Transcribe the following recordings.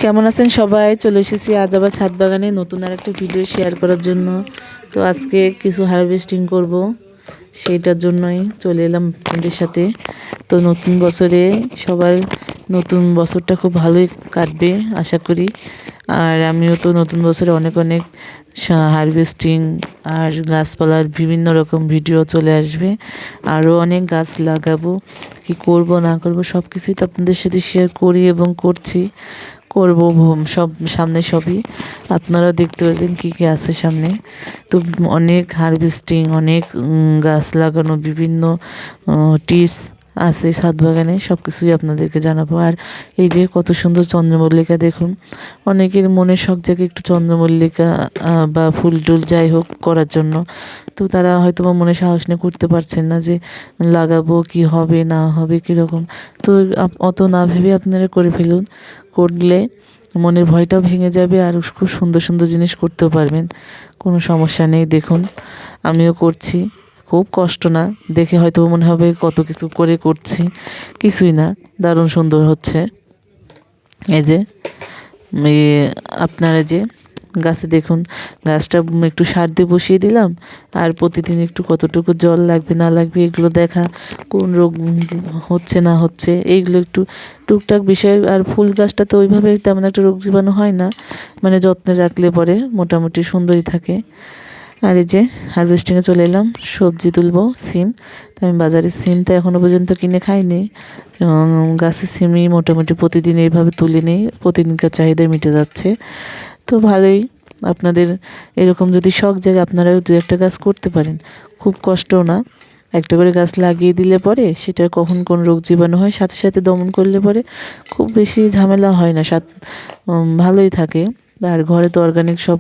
কেমন আছেন সবাই? চলে এসেছি আজ আবার ছাদ বাগানে নতুন আর একটা ভিডিও শেয়ার করার জন্য। তো আজকে কিছু হারভেস্টিং করব, সেইটার জন্যই চলে এলাম আপনাদের সাথে। তো নতুন বছরে সবার নতুন বছরটা খুব ভালোই কাটবে আশা করি। আর আমিও তো নতুন বছরে অনেক অনেক হারভেস্টিং আর গাছপালার বিভিন্ন রকম ভিডিও চলে আসবে। আরও অনেক গাছ লাগাবো, কি করব না করব সব কিছুই তো আপনাদের সাথে শেয়ার করি এবং করছি, করব সব সামনে সবই আপনারা দেখতে পারবেন কী কী আছে সামনে। তো অনেক হারভেস্টিং, অনেক গাছ লাগানো, বিভিন্ন টিপস আছে ছাদ বাগানে, সব কিছুই আপনাদেরকে জানাবো। আর এই যে কত সুন্দর চন্দ্রমল্লিকা দেখুন, অনেকের মনে শখ জাগে একটু চন্দ্রমল্লিকা বা ফুল টুল যাই হোক করার জন্য। তো তারা হয়তো বা মনে সাহস নিয়ে করতে পারছেন না যে লাগাবো কি হবে না হবে কীরকম। তো অত না ভেবে আপনারা করে ফেলুন, করলে মনের ভয়টাও ভেঙে যাবে আর খুব সুন্দর সুন্দর জিনিস করতেও পারবেন, কোনো সমস্যা নেই। দেখুন আমিও করছি, খুব কষ্ট না, দেখে হয়তো মনে হবে কত কিছু করে করছি, কিছুই না, দারুণ সুন্দর হচ্ছে। এই যে আপনারা যে গাছে দেখুন, গাছটা একটু সার দিয়ে বসিয়ে দিলাম, আর প্রতিদিন একটু কতটুকু জল লাগবে না লাগবে এগুলো দেখা, কোন রোগ হচ্ছে না হচ্ছে এইগুলো একটু টুকটাক বিষয়। আর ফুল গাছটা তো ওইভাবে তেমন একটা রোগ জীবাণু হয় না, মানে যত্নে রাখলে পরে মোটামুটি সুন্দরই থাকে। আর এই যে হারভেস্টিংয়ে চলে এলাম, সবজি তুলবো, সিম। তো আমি বাজারের সিমটা এখনও পর্যন্ত কিনে খাইনি, গাছের সিমই মোটামুটি প্রতিদিন এইভাবে তুলে নিই, প্রতিদিনকার চাহিদা মিটে যাচ্ছে। তো ভালোই, আপনাদের এরকম যদি শখ জায়গা আপনারাও দু একটা গাছ করতে পারেন, খুব কষ্টও না। একটা করে গাছ লাগিয়ে দিলে পরে সেটার কখন কোন রোগ জীবাণু হয় সাথে সাথে দমন করলে পরে খুব বেশি ঝামেলা হয় না, ভালোই থাকে। আর ঘরে তো অর্গানিক সব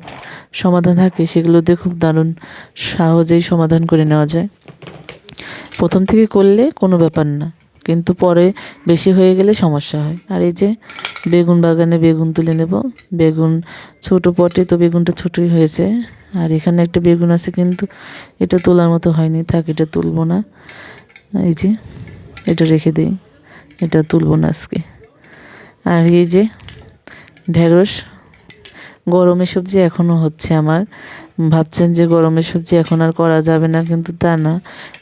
সমাধান থাকে, সেগুলোতে খুব দারুণ সহজেই সমাধান করে নেওয়া যায়। প্রথম থেকে করলে কোনো ব্যাপার না, কিন্তু পরে বেশি হয়ে গেলে সমস্যা হয়। আর এই যে বেগুন বাগানে বেগুন তুলে নেব, বেগুন ছোটো পটে তো বেগুনটা ছোটোই হয়েছে। আর এখানে একটা বেগুন আছে কিন্তু এটা তোলার মতো হয়নি, থাক এটা তুলবো না। এই যে এটা রেখে দিই, এটা তুলবো না আজকে। আর এই যে ঢেঁড়স, গরমের সবজি এখনও হচ্ছে আমার। ভাবছেন যে গরমের সবজি এখন আর করা যাবে না, কিন্তু তা না।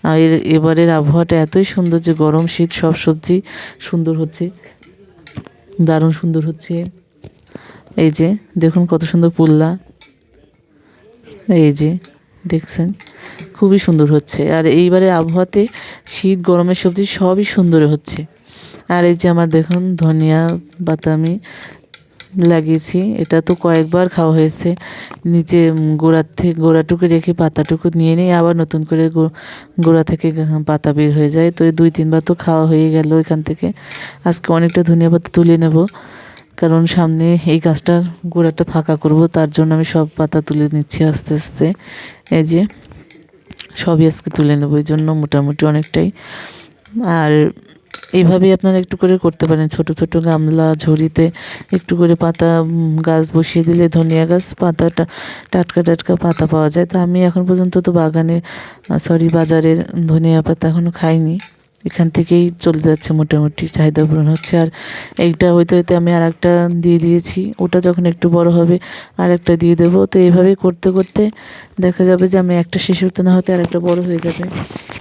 আর এবারের আবহাওয়াটা এতই সুন্দর যে গরম শীত সব সবজি সুন্দর হচ্ছে, দারুণ সুন্দর হচ্ছে। এই যে দেখুন কত সুন্দর পুল্লা, এই যে দেখছেন খুবই সুন্দর হচ্ছে। আর এইবারের আবহাওয়াতে শীত গরমের সবজি সবই সুন্দর হচ্ছে। আর এই যে আমার দেখুন ধনিয়া পাতা আমি লাগিয়েছি, এটা তো কয়েকবার খাওয়া হয়েছে, নিচে গোড়াটুকু রেখে পাতাটুকু নিয়ে নিই, আবার নতুন করে গোড়া থেকে পাতা বের হয়ে যায়। তো এই 2-3 বার তো খাওয়া হয়ে গেল এখান থেকে। আজকে অনেকটা ধনিয়া পাতা তুলে নেব, কারণ সামনে এই গাছটার গোড়াটা ফাঁকা করব, তার জন্য আমি সব পাতা তুলে নিচ্ছি আস্তে আস্তে। এই যে সবই আজকে তুলে নেব, এই জন্য মোটামুটি অনেকটাই। আর এইভাবেই আপনারা একটু করে করতে পারেন, ছোট ছোট গামলা ঝুড়িতে একটু করে পাতা গাছ বসিয়ে দিলে, ধনিয়া গাছ পাতাটা টাটকা টাটকা পাতা পাওয়া যায়। তো আমি এখন পর্যন্ত তো বাজারের ধনিয়া পাতা এখনও খাইনি, এখান থেকেই চলে যাচ্ছে, মোটামুটি চাহিদা পূরণ হচ্ছে। আর এইটা হইতে হইতে আমি আর একটা দিয়ে দিয়েছি, ওটা যখন একটু বড় হবে আর একটা দিয়ে দেবো। তো এইভাবেই করতে করতে দেখা যাবে যে আমি একটা শেষ হতে না হতে আর একটা বড় হয়ে যাবে,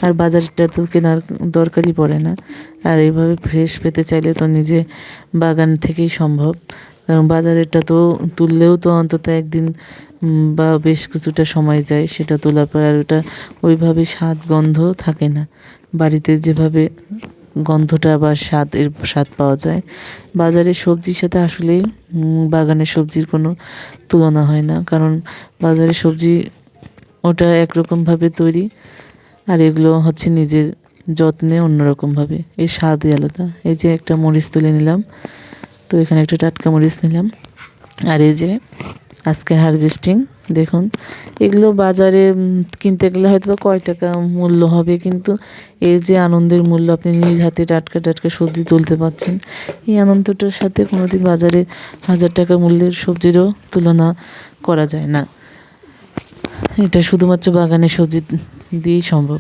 আর বাজারটা তো কেনার দরকারই পড়ে না। আর এইভাবে ফ্রেশ পেতে চাইলে তো নিজে বাগান থেকেই সম্ভব, কারণ বাজারেরটা তো তুললেও তো অন্তত একদিন বা বেশ কিছুটা সময় যায় সেটা তোলার পর, আর ওটা ওইভাবে স্বাদ গন্ধ থাকে না। বাড়িতে যেভাবে গন্ধটা বা স্বাদ পাওয়া যায়, বাজারের সবজির সাথে আসলেই বাগানের সবজির কোনো তুলনা হয় না। কারণ বাজারের সবজি ওটা একরকমভাবে তৈরি, আর এগুলো হচ্ছে নিজের যত্নে অন্যরকমভাবে, এর স্বাদই আলাদা। এই যে একটা মরিচ তুলে নিলাম, তো এখানে একটা টাটকা মরিচ নিলাম। আর এই যে আজকের হারভেস্টিং দেখুন, এগুলো বাজারে কিনতে গেলে হয়তো বা কয় টাকা মূল্য হবে, কিন্তু এর যে আনন্দের মূল্য, আপনি নিজ হাতে টাটকা টাটকা সবজি তুলতে পারছেন, এই আনন্দটার সাথে কোনোদিন বাজারে 1000 টাকা মূল্যের সবজিরও তুলনা করা যায় না। এটা শুধুমাত্র বাগানের সবজি দিয়েই সম্ভব।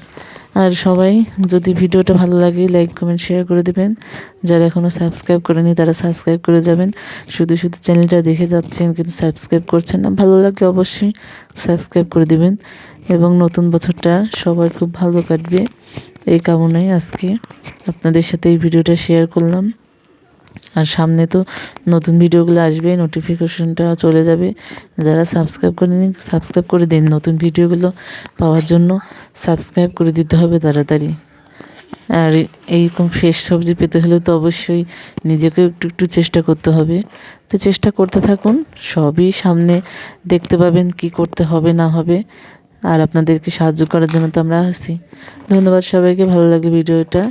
আর সবাই যদি ভিডিওটা ভালো লাগে লাইক কমেন্ট শেয়ার করে দেবেন। যারা এখনও সাবস্ক্রাইব করেনি তারা সাবস্ক্রাইব করে যাবেন। শুধু চ্যানেলটা দেখে যাচ্ছেন কিন্তু সাবস্ক্রাইব করছেন না, ভালো লাগলে অবশ্যই সাবস্ক্রাইব করে দিবেন। এবং নতুন বছরটা সবার খুব ভালো কাটবে এই কামনায় আজকে আপনাদের সাথে এই ভিডিওটা শেয়ার করলাম। আর সামনে তো নতুন ভিডিওগুলো আসবে, নোটিফিকেশনটা চলে যাবে। যারা সাবস্ক্রাইব করেনি সাবস্ক্রাইব করে দিন, নতুন ভিডিওগুলো পাওয়ার জন্য সাবস্ক্রাইব করে দিতে হবে তাড়াতাড়ি। আর এইরকম ফ্রেশ সবজি পেতে হলে তো অবশ্যই নিজেকে একটু একটু চেষ্টা করতে হবে। তো চেষ্টা করতে থাকুন, সবই সামনে দেখতে পাবেন কি করতে হবে না হবে। আর আপনাদেরকে সাহায্য করার জন্য তো আমরা আছি। ধন্যবাদ সবাইকে, ভালো লাগলে ভিডিওটা